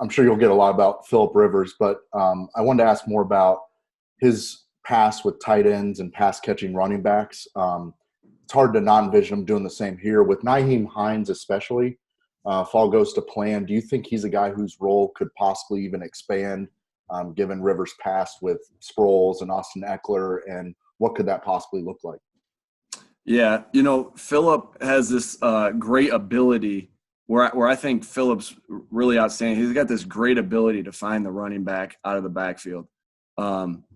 I'm sure you'll get a lot about Philip Rivers, but I wanted to ask more about his pass with tight ends and pass catching running backs. It's hard to not envision him doing the same here with Nyheim Hines, especially. If all goes to plan, do you think he's a guy whose role could possibly even expand, given Rivers' past with Sproles and Austin Eckler, and what could that possibly look like? Yeah, Philip has this great ability where I think Philip's really outstanding. He's got this great ability to find the running back out of the backfield.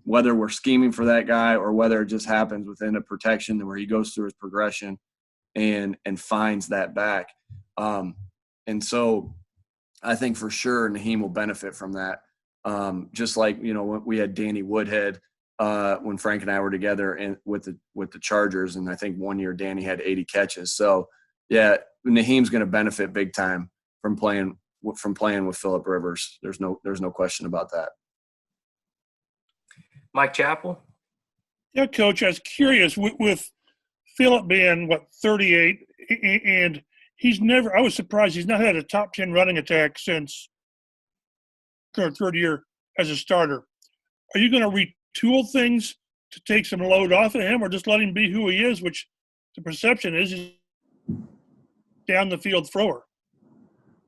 Whether we're scheming for that guy or whether it just happens within a protection where he goes through his progression and finds that back. And so I think for sure Nyheim will benefit from that. Just like, when we had Danny Woodhead when Frank and I were together and with the Chargers, and I think one year Danny had 80 catches. So yeah, Naheem's going to benefit big time from playing with Philip Rivers. There's no question about that. Mike Chappell? Yeah, Coach, I was curious with Philip being 38, and I was surprised he's not had a top 10 running attack since current third year as a starter. Are you going to retool things to take some load off of him, or just let him be who he is, which the perception is he's down the field thrower?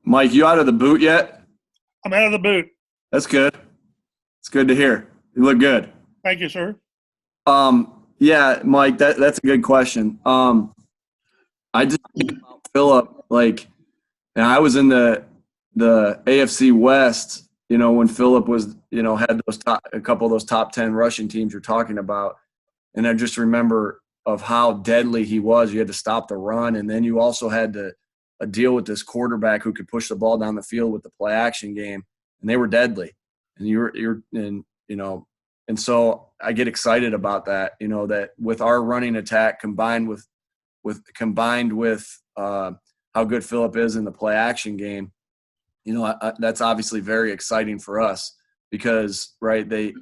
Mike, you out of the boot yet? I'm out of the boot. That's good. It's good to hear. You look good. Thank you, sir. Yeah, Mike, that's a good question. I just think about Philip, and I was in the AFC West, when Philip was, had a couple of those top 10 rushing teams you're talking about. And I just remember of how deadly he was. You had to stop the run, and then you also had to deal with this quarterback who could push the ball down the field with the play action game, and they were deadly. And and so I get excited about that, that with our running attack combined with how good Philip is in the play action game, that's obviously very exciting for us because, right, they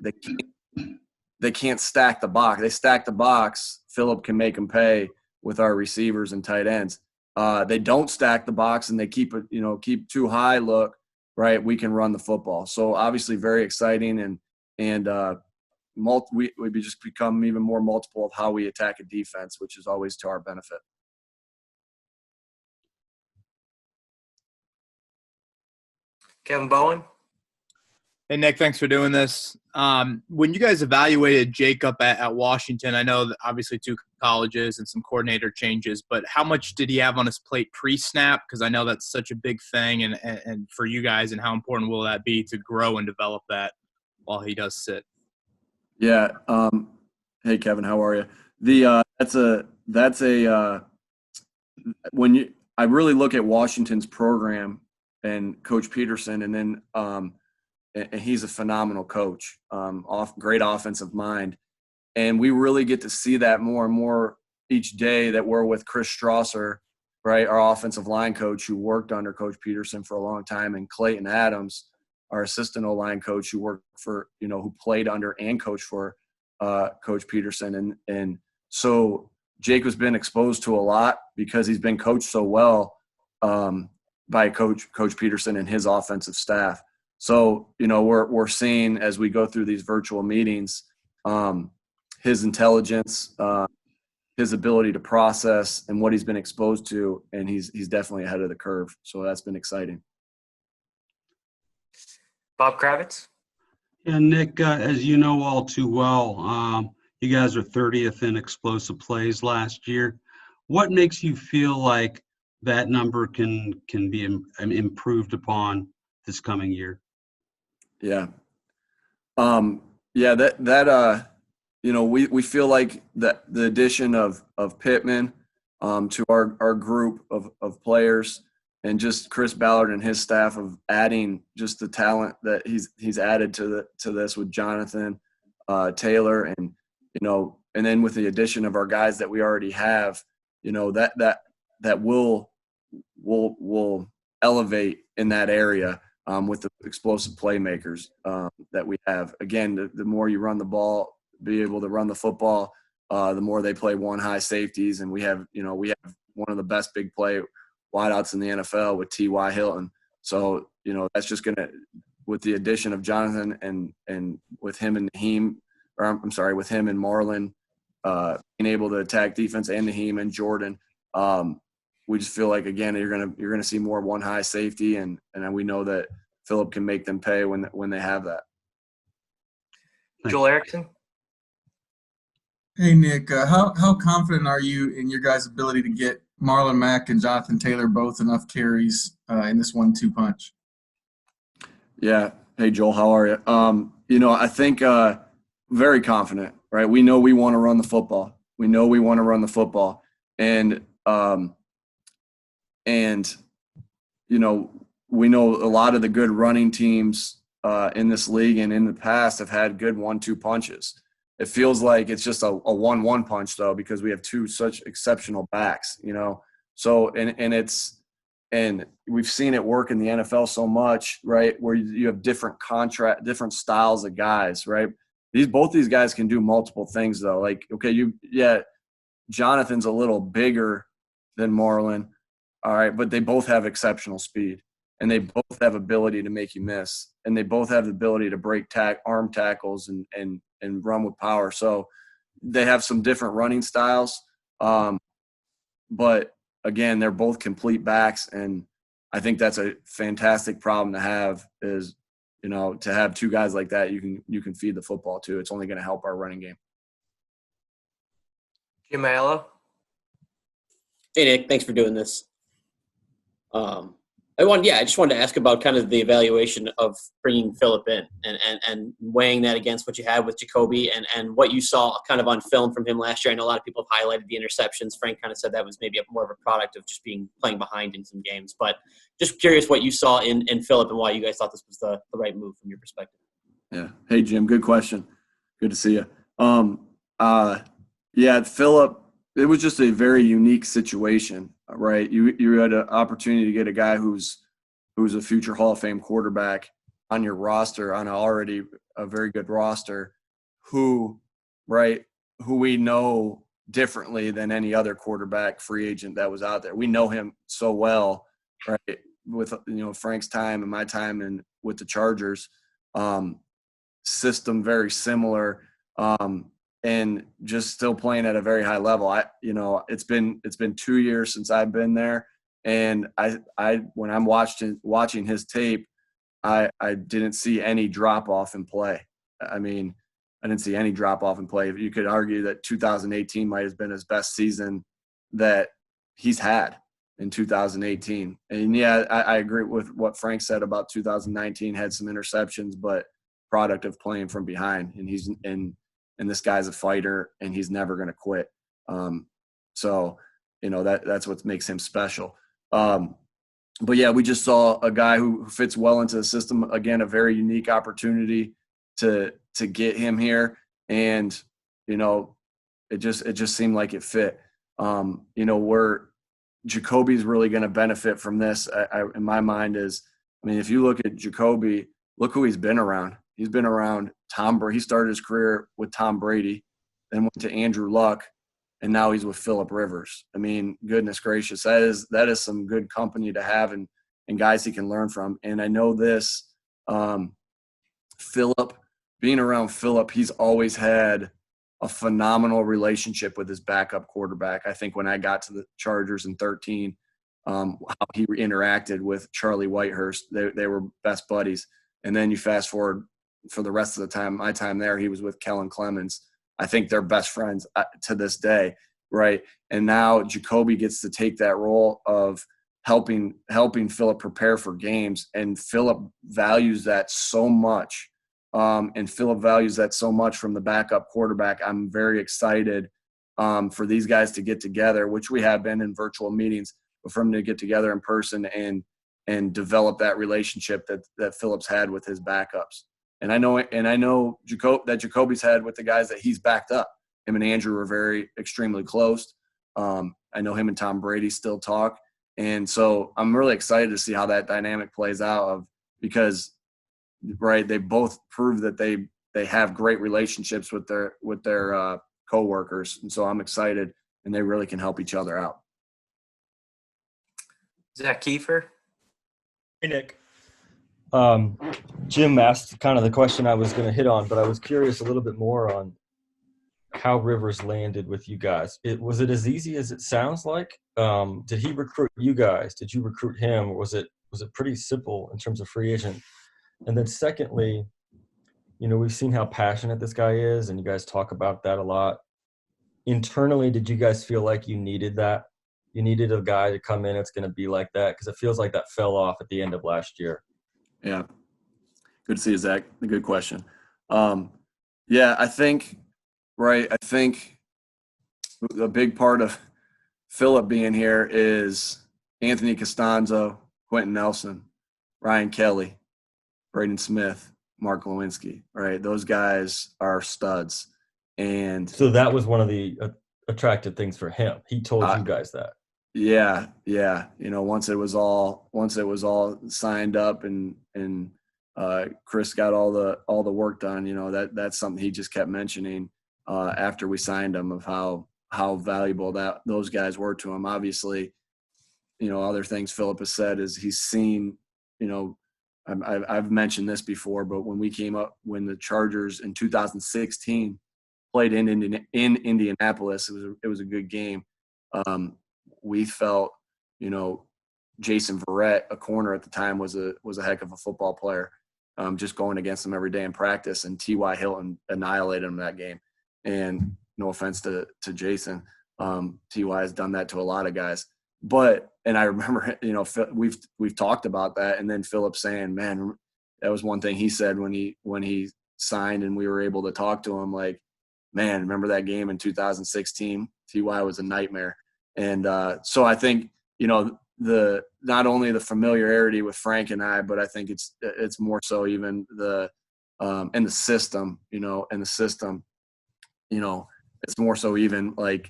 can't stack the box. They stack the box. Philip can make them pay with our receivers and tight ends. They don't stack the box and they keep too high look, right? We can run the football. So obviously very exciting and we just become even more multiple of how we attack a defense, which is always to our benefit. Kevin Bowen? Hey, Nick, thanks for doing this. When you guys evaluated Jacob at Washington, I know that obviously 2 colleges and some coordinator changes, but how much did he have on his plate pre-snap? Because I know that's such a big thing and for you guys, and how important will that be to grow and develop that while he does sit? Yeah. Hey, Kevin, how are you? I really look at Washington's program and Coach Peterson, and then and he's a phenomenal coach, great offensive mind. And we really get to see that more and more each day that we're with Chris Strasser, right, our offensive line coach who worked under Coach Peterson for a long time, and Clayton Adams, our assistant O-line coach who worked for, who played under and coached for Coach Peterson. And so Jake has been exposed to a lot because he's been coached so well by Coach Peterson and his offensive staff. So, we're seeing as we go through these virtual meetings, his intelligence, his ability to process and what he's been exposed to, and he's definitely ahead of the curve. So that's been exciting. Bob Kravitz? Yeah, Nick, as you know all too well, you guys are 30th in explosive plays last year. What makes you feel like that number can be improved upon this coming year? Yeah. We feel like that the addition of Pittman to our group of players, and just Chris Ballard and his staff of adding just the talent that he's added to this with Jonathan Taylor, and and then with the addition of our guys that we already have, that will elevate in that area with the explosive playmakers that we have. Again, the more you run the ball, be able to run the football, the more they play one high safeties, and we have one of the best big play wideouts in the NFL with T.Y. Hilton. So, that's just going to, with the addition of Jonathan and with him and Naheem, or I'm sorry, with him and Marlon, being able to attack defense, and Naheem and Jordan, we just feel like, again, you're gonna see more one high safety, and we know that Philip can make them pay when they have that. Joel Erickson. Hey, Nick, how confident are you in your guys' ability to get Marlon Mack and Jonathan Taylor both enough carries in this 1-2 punch? Yeah. Hey, Joel, how are you? I think very confident, right? We know we want to run the football. And we know a lot of the good running teams in this league and in the past have had good 1-2 punches. It feels like it's just a 1-1 punch, though, because we have two such exceptional backs, So and we've seen it work in the NFL so much, right? Where you have different styles of guys, right? Both these guys can do multiple things, though. Like, okay, Jonathan's a little bigger than Marlon, all right, but they both have exceptional speed, and they both have ability to make you miss, and they both have the ability to break arm tackles and run with power. So they have some different running styles, but again, they're both complete backs, and I think that's a fantastic problem to have. Is to have two guys like that, you can feed the football to. It's only going to help our running game. Jim Aiello. Hey, Nick, thanks for doing this. I just wanted to ask about kind of the evaluation of bringing Philip in and weighing that against what you had with Jacoby and what you saw kind of on film from him last year. I know a lot of people have highlighted the interceptions. Frank kind of said that was maybe more of a product of just playing behind in some games. But just curious what you saw in Philip and why you guys thought this was the right move from your perspective. Yeah. Hey, Jim, good question. Good to see you. Philip, it was just a very unique situation, right? You had an opportunity to get a guy who's a future Hall of Fame quarterback on your roster, on already a very good roster, who we know differently than any other quarterback free agent that was out there. We know him so well, right? With Frank's time and my time and with the Chargers, system very similar. And just still playing at a very high level. It's been 2 years since I've been there, and I when I'm watching his tape, I didn't see any drop off in play. I mean, I didn't see any drop off in play. You could argue that 2018 might have been his best season that he's had in 2018. And yeah, I agree with what Frank said about 2019. Had some interceptions, but product of playing from behind, and this guy's a fighter, and he's never going to quit. That's what makes him special. But yeah, we just saw a guy who fits well into the system. Again, a very unique opportunity to get him here, and it just seemed like it fit. Where Jacoby's really going to benefit from this, in my mind, is, if you look at Jacoby, look who he's been around. He's been around Tom Brady. He started his career with Tom Brady, then went to Andrew Luck, and now he's with Philip Rivers. Goodness gracious, that is some good company to have and guys he can learn from. And I know this, Philip, being around Philip, he's always had a phenomenal relationship with his backup quarterback. I think when I got to the Chargers in 2013, how he interacted with Charlie Whitehurst, they were best buddies. And then you fast forward for the rest of the time, my time there, he was with Kellen Clemens. I think they're best friends to this day, right? And now Jacoby gets to take that role of helping Philip prepare for games, and Philip values that so much. And Philip values that so much from the backup quarterback. I'm very excited for these guys to get together, which we have been in virtual meetings, but for them to get together in person and develop that relationship that Philip's had with his backups. And I know Jacoby's had with the guys that he's backed up. Him and Andrew are extremely close. I know him and Tom Brady still talk. And so I'm really excited to see how that dynamic plays out because, right, they both prove that they have great relationships with their coworkers. And so I'm excited, and they really can help each other out. Zach Kiefer. Hey, Nick. Jim asked kind of the question I was going to hit on, but I was curious a little bit more on how Rivers landed with you guys. Was it as easy as it sounds like? Did he recruit you guys? Did you recruit him? Or was it pretty simple in terms of free agent? And then secondly, we've seen how passionate this guy is, and you guys talk about that a lot. Internally, did you guys feel like you needed that? You needed a guy to come in that's going to be like that? Because it feels like that fell off at the end of last year. Yeah. Good to see you, Zach. A good question. Yeah, I think a big part of Philip being here is Anthony Costanzo, Quentin Nelson, Ryan Kelly, Braden Smith, Mark Lewinsky, right? Those guys are studs. And so that was one of the attractive things for him. He told you guys that. Yeah. Once it was all signed up and Chris got all the work done, that's something he just kept mentioning after we signed him, of how valuable those guys were to him. Obviously, other things Philip has said is he's seen, I've mentioned this before, but when the Chargers in 2016 played in Indianapolis, it was a good game. We felt, Jason Verrett, a corner at the time, was a heck of a football player. Just going against him every day in practice, and T.Y. Hilton annihilated him that game. And no offense to Jason, T.Y. has done that to a lot of guys. And I remember, we've talked about that, and then Philip saying, man, that was one thing he said when he signed and we were able to talk to him, like, man, remember that game in 2016? T.Y. was a nightmare. And so I think, not only the familiarity with Frank and I, but I think it's more so even and the system, it's more so even like,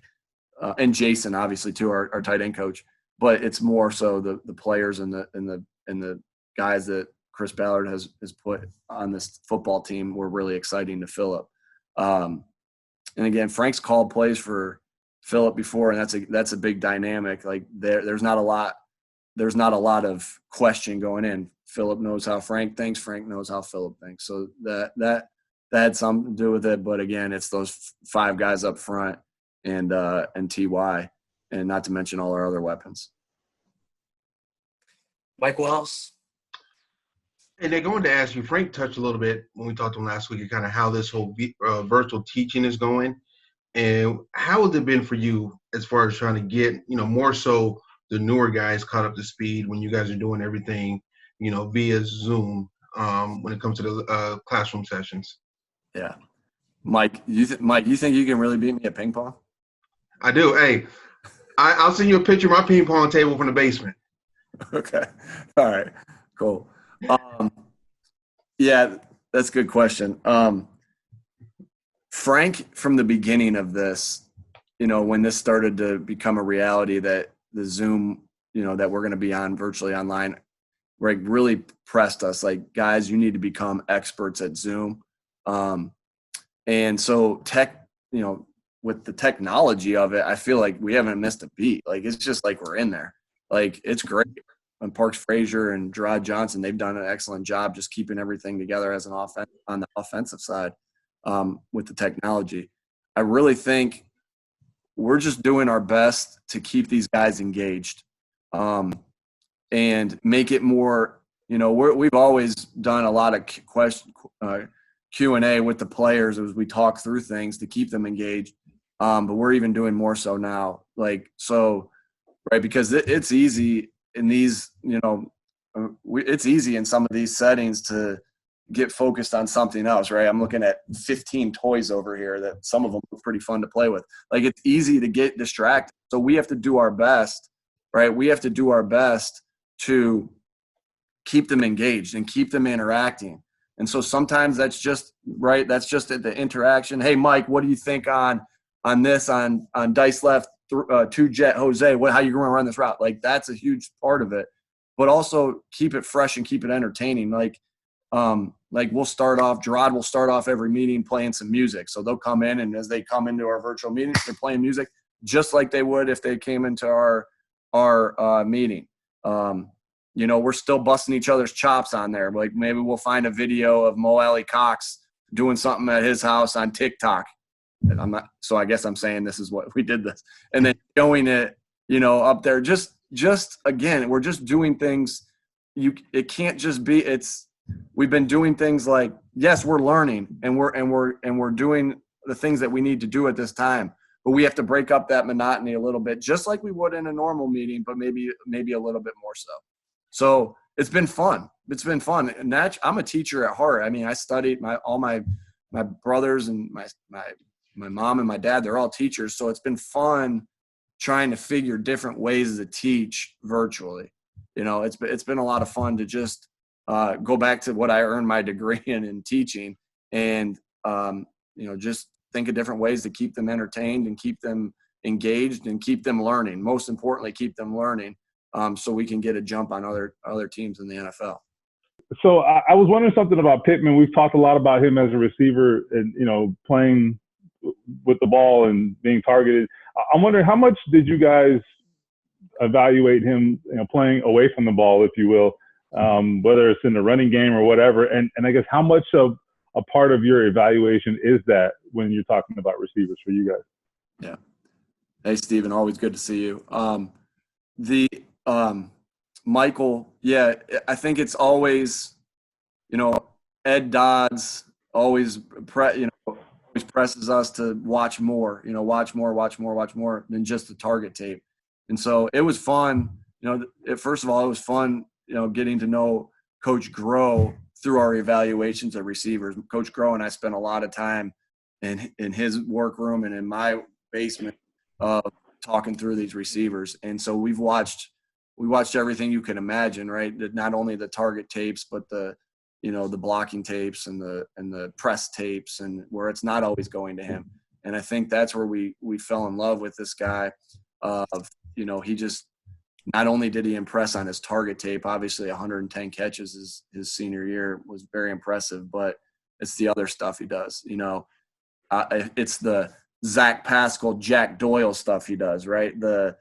and Jason obviously too, our tight end coach, but it's more so the players and the guys that Chris Ballard has put on this football team were really exciting to Philip. And again, Frank's called plays for Philip before, and that's a big dynamic. Like there's not a lot of question going in. Philip knows how Frank thinks. Frank knows how Philip thinks. So that had something to do with it. But again, it's those five guys up front and Ty, and not to mention all our other weapons. Mike Wells. And they're going to ask you, Frank touched a little bit when we talked to him last week, kind of how this whole virtual teaching is going. And how has it been for you as far as trying to get, more so the newer guys caught up to speed when you guys are doing everything, via Zoom when it comes to the classroom sessions? Yeah. Mike, you think you can really beat me at ping pong? I do. Hey, I'll send you a picture of my ping pong table from the basement. Okay. All right. Cool. Yeah, that's a good question. Frank, from the beginning of this, when this started to become a reality that the Zoom, that we're going to be on virtually online, like really pressed us like, guys, you need to become experts at Zoom. And so with the technology of it, I feel like we haven't missed a beat. Like, it's just like we're in there. Like, it's great. And Parks Frazier and Gerard Johnson, they've done an excellent job just keeping everything together as an offense on the offensive side with the technology. I really think we're just doing our best to keep these guys engaged and make it more, we've always done a lot of Q&A with the players as we talk through things to keep them engaged. But we're even doing more so now. Right, because it's easy in these, it's easy in some of these settings to get focused on something else, right? I'm looking at 15 toys over here that some of them are pretty fun to play with. Like, it's easy to get distracted. So we have to do our best, right? We have to do our best to keep them engaged and keep them interacting. And so sometimes that's just, right, that's just the interaction. Hey, Mike, what do you think on this, on dice left, 2 jet Jose, how you going to run this route? Like, that's a huge part of it, but also keep it fresh and keep it entertaining. Like we'll start off, Gerard will start off every meeting playing some music. So they'll come in, and as they come into our virtual meetings, they're playing music just like they would if they came into our meeting. we're still busting each other's chops on there. Like maybe we'll find a video of Mo Alley Cox doing something at his house on TikTok. So I guess I'm saying this is what we did this, and then showing it, up there. Just again, we're just doing things. It can't just be. We've been doing things like, yes, we're learning and we're doing the things that we need to do at this time, but we have to break up that monotony a little bit, just like we would in a normal meeting, but maybe a little bit more so. So it's been fun. It's been fun. And I'm a teacher at heart. I mean, I studied all my brothers and my mom and my dad, they're all teachers. So it's been fun trying to figure different ways to teach virtually. It's been a lot of fun to just go back to what I earned my degree in teaching, and just think of different ways to keep them entertained and keep them engaged and keep them learning. Most importantly, keep them learning, so we can get a jump on other teams in the NFL. So I was wondering something about Pittman. We've talked a lot about him as a receiver and playing with the ball and being targeted. I'm wondering, how much did you guys evaluate him, playing away from the ball, if you will, whether it's in the running game or whatever? And I guess how much of a part of your evaluation is that when you're talking about receivers for you guys? Yeah. Hey, Steven, always good to see you. Michael, yeah, I think it's always, Ed Dodds always presses us to watch more than just the target tape. And so it was fun. First of all, it was fun, getting to know Coach Groh through our evaluations of receivers. Coach Groh and I spent a lot of time in his workroom and in my basement talking through these receivers. And so we watched everything you can imagine, right? Not only the target tapes, but the blocking tapes and the press tapes, and where it's not always going to him. And I think that's where we fell in love with this guy. He just, not only did he impress on his target tape, obviously 110 catches his senior year was very impressive, but it's the other stuff he does. It's the Zach Pascal, Jack Doyle stuff he does, right? The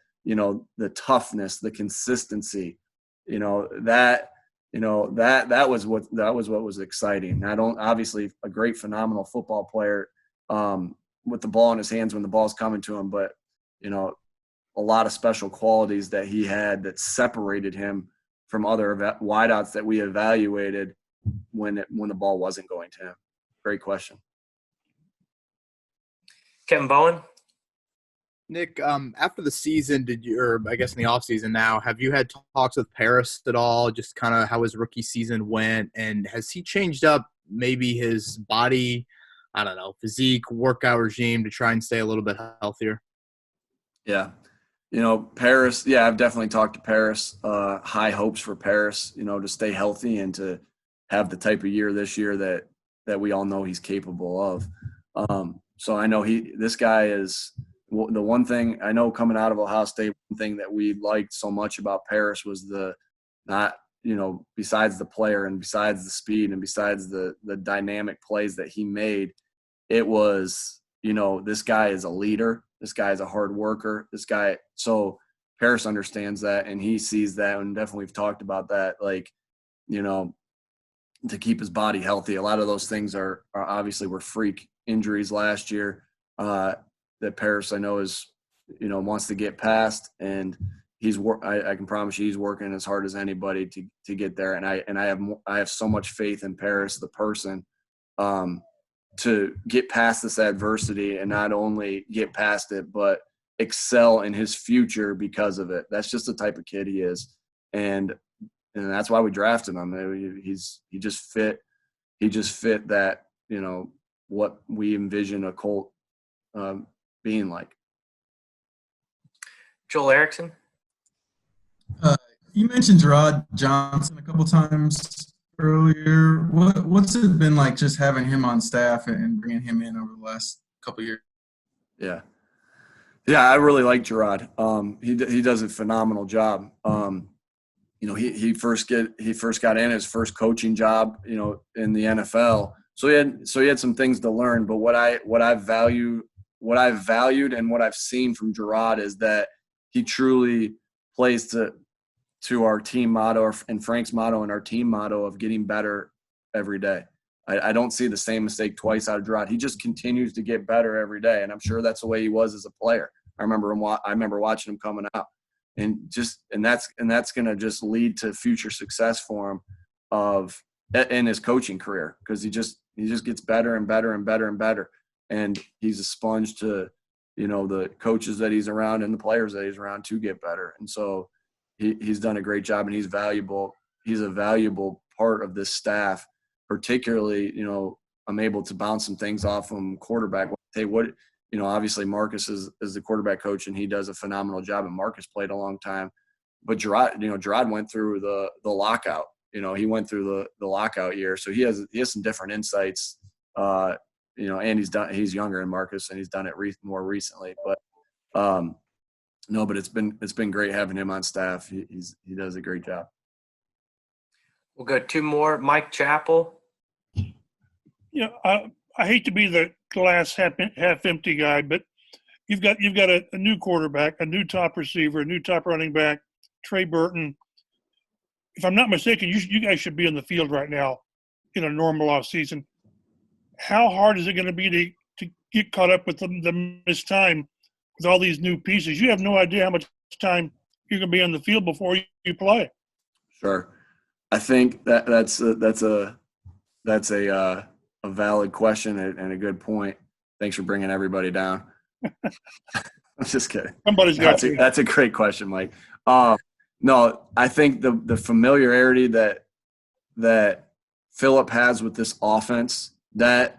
toughness, the consistency, that was what was exciting. Obviously a great, phenomenal football player with the ball in his hands when the ball's coming to him, but a lot of special qualities that he had that separated him from other wideouts that we evaluated when the ball wasn't going to him. Great question. Kevin Bowen. Nick, after the season, or I guess in the offseason now, have you had talks with Paris at all, just kind of how his rookie season went? And has he changed up maybe his body, physique, workout regime to try and stay a little bit healthier? Yeah. Paris, yeah, I've definitely talked to Paris. High hopes for Paris, to stay healthy and to have the type of year this year that we all know he's capable of. So I know this guy is – the one thing I know coming out of Ohio State, one thing that we liked so much about Paris was besides the player and besides the speed and besides the dynamic plays that he made, it was, this guy is a leader. This guy is a hard worker. So Paris understands that, and he sees that, and definitely we've talked about that, to keep his body healthy. A lot of those things are obviously were freak injuries last year that Paris, I know, is, wants to get past, and I can promise you he's working as hard as anybody to get there. And I have so much faith in Paris, the person, to get past this adversity and not only get past it, but excel in his future because of it. That's just the type of kid he is. And that's why we drafted him. He just fit that, what we envision a Colt being like. Joel Erickson. You mentioned Gerard Johnson a couple times earlier. What's it been like just having him on staff and bringing him in over the last couple of years? Yeah, I really like Gerard. He does a phenomenal job. He first got in his first coaching job, in the NFL. So he had some things to learn. But what I've valued and what I've seen from Gerard is that he truly plays to to our team motto and Frank's motto and our team motto of getting better every day. I don't see the same mistake twice out of Gerard. He just continues to get better every day, and I'm sure that's the way he was as a player. I remember watching him coming out, and that's going to just lead to future success for him in his coaching career, because he just gets better and better and better and better, and he's a sponge to the coaches that he's around and the players that he's around to get better. And so he's done a great job, and he's valuable. He's a valuable part of this staff. Particularly, I'm able to bounce some things off him quarterback. Hey, obviously Marcus is the quarterback coach, and he does a phenomenal job, and Marcus played a long time. But Gerard went through the lockout. He went through the lockout year. So he has some different insights, and he's younger than Marcus, and he's done it more recently. But but it's been great having him on staff. He does a great job. We'll go two more. Mike Chappell. I hate to be the glass half empty guy, but you've got a new quarterback, a new top receiver, a new top running back, Trey Burton. If I'm not mistaken, you guys should be in the field right now in a normal off season. How hard is it going to be to get caught up with the missed time with all these new pieces? You have no idea how much time you're going to be on the field before you play. Sure, I think that's a valid question and a good point. Thanks for bringing everybody down. I'm just kidding. Somebody's got to. That's a great question, Mike. No, I think the familiarity that Phillip has with this offense, that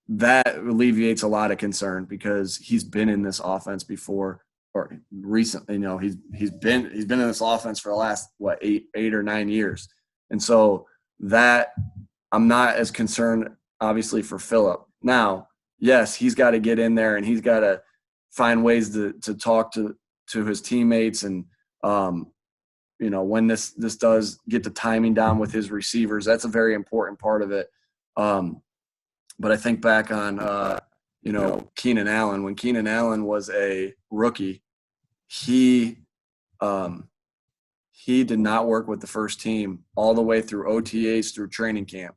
alleviates a lot of concern, because he's been in this offense before, or recently. He's been in this offense for the last 8 or 9 years, and so that I'm not as concerned, obviously, for Phillip. Now, yes, he's got to get in there, and he's got to find ways to talk to his teammates, and when this does get the timing down with his receivers, that's a very important part of it. But I think back on Keenan Allen. When Keenan Allen was a rookie, he did not work with the first team all the way through OTAs, through training camp.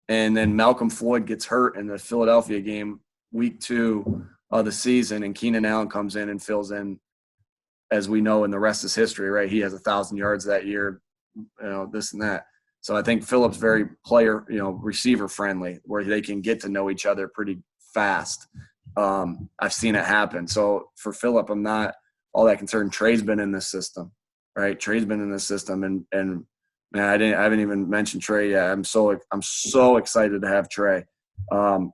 And then Malcolm Floyd gets hurt in the Philadelphia game, week 2 of the season, and Keenan Allen comes in and fills in, as we know, and the rest is history, right? He has 1,000 yards that year, this and that. So I think Phillip's very receiver friendly, where they can get to know each other pretty fast. I've seen it happen. So for Phillip, I'm not all that concerned. Trey's been in this system, right? Trey's been in this system, and man, I haven't even mentioned Trey yet. I'm so excited to have Trey.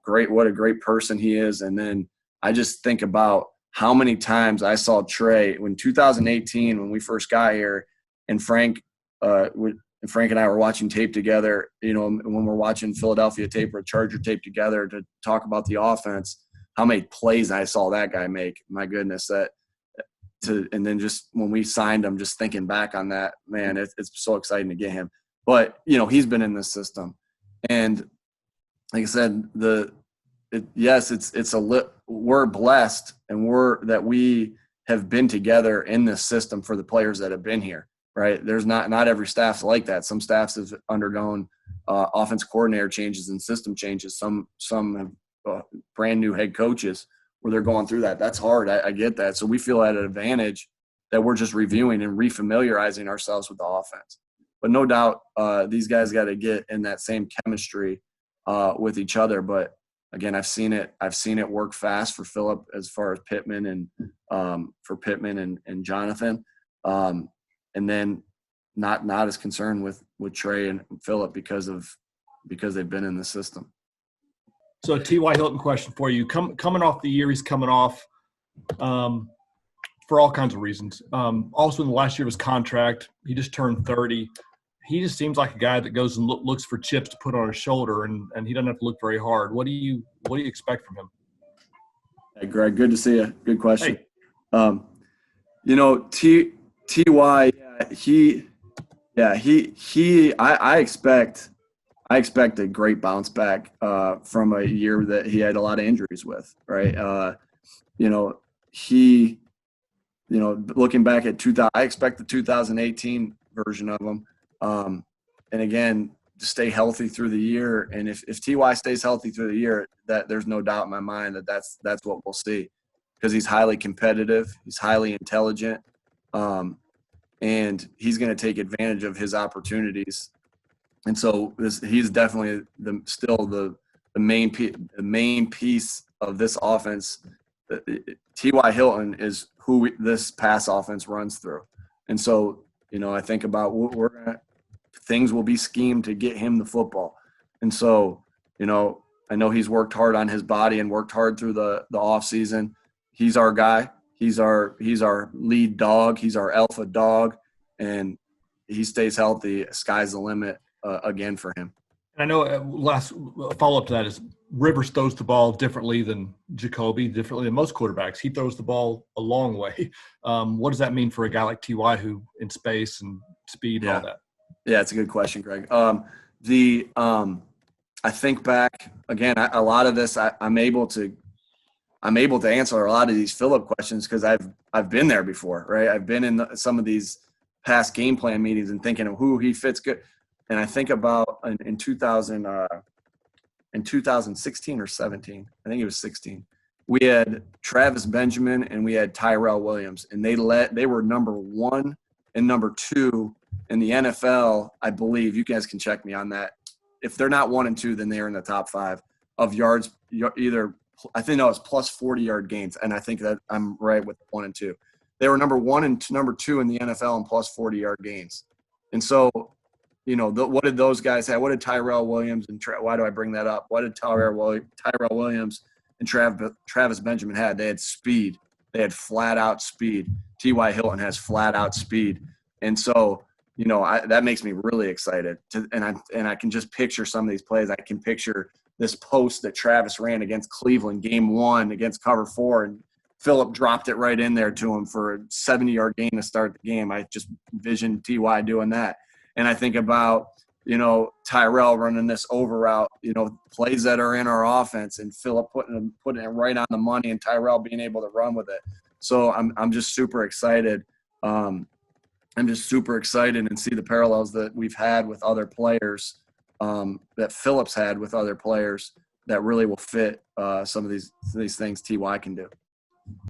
Great, what a great person he is. And then I just think about how many times I saw Trey in 2018 when we first got here, and Frank and I were watching tape together, when we're watching Philadelphia tape or Charger tape together to talk about the offense, how many plays I saw that guy make. My goodness, and then just when we signed him, just thinking back on that, man, it's so exciting to get him. But, he's been in this system. And like I said, we're blessed, and that we have been together in this system for the players that have been here. Right. There's not every staff's like that. Some staffs have undergone offense coordinator changes and system changes. Some have brand new head coaches where they're going through that. That's hard. I get that. So we feel at an advantage that we're just reviewing and refamiliarizing ourselves with the offense. But no doubt these guys got to get in that same chemistry with each other. But again, I've seen it work fast for Phillip as far as Pittman and Jonathan. And then not as concerned with Trey and Phillip because they've been in the system. So a T.Y. Hilton question for you. Coming off the year he's coming off for all kinds of reasons. Also in the last year of his contract, he just turned 30. He just seems like a guy that goes and looks for chips to put on his shoulder, and he doesn't have to look very hard. What do you expect from him? Hey, Greg, good to see you. Good question. Hey. T.Y. I expect a great bounce back from a year that he had a lot of injuries with, right? looking back at 2000, I expect the 2018 version of him. And again, to stay healthy through the year. And if Ty stays healthy through the year, that there's no doubt in my mind that's what we'll see, because he's highly competitive, he's highly intelligent, and he's going to take advantage of his opportunities. And so he's definitely the main piece of this offense. T.Y. Hilton is who this pass offense runs through. And so, I think about things will be schemed to get him the football. And so, I know he's worked hard on his body and worked hard through the off season. He's our guy. He's our lead dog. He's our alpha dog, and he stays healthy. Sky's the limit again for him. And I know last follow-up to that is Rivers throws the ball differently than Jacoby, differently than most quarterbacks. He throws the ball a long way. What does that mean for a guy like T.Y. who in space and speed and all that? Yeah, it's a good question, Greg. I think back again. A lot of this, I'm able to answer a lot of these Phillip questions because I've been there before, right? I've been in some of these past game plan meetings and thinking of who he fits good. And I think about in 2016 or 17, I think it was 16. We had Travis Benjamin and we had Tyrell Williams, and they were number 1 and number 2 in the NFL, I believe. You guys can check me on that. If they're not 1 and 2, then they're in the top 5 of yards. Either I think it's plus 40-yard gains, and I think that I'm right with 1 and 2. They were number 1 and number 2 in the NFL in plus 40-yard gains. And so, what did those guys have? What did Tyrell Williams and why do I bring that up? What did Tyrell Williams and Travis Benjamin had? They had speed. They had flat-out speed. T.Y. Hilton has flat-out speed. And so, that makes me really excited. And I can just picture some of these plays. I can picture this post that Travis ran against Cleveland, game 1 against cover 4, and Phillip dropped it right in there to him for a 70-yard gain to start the game. I just envisioned T.Y. doing that. And I think about, Tyrell running this over route, plays that are in our offense, and Phillip putting it right on the money, and Tyrell being able to run with it. So I'm just super excited. I'm just super excited and see the parallels that we've had with other players, that Phillip's had with other players that really will fit some of these things T.Y. can do.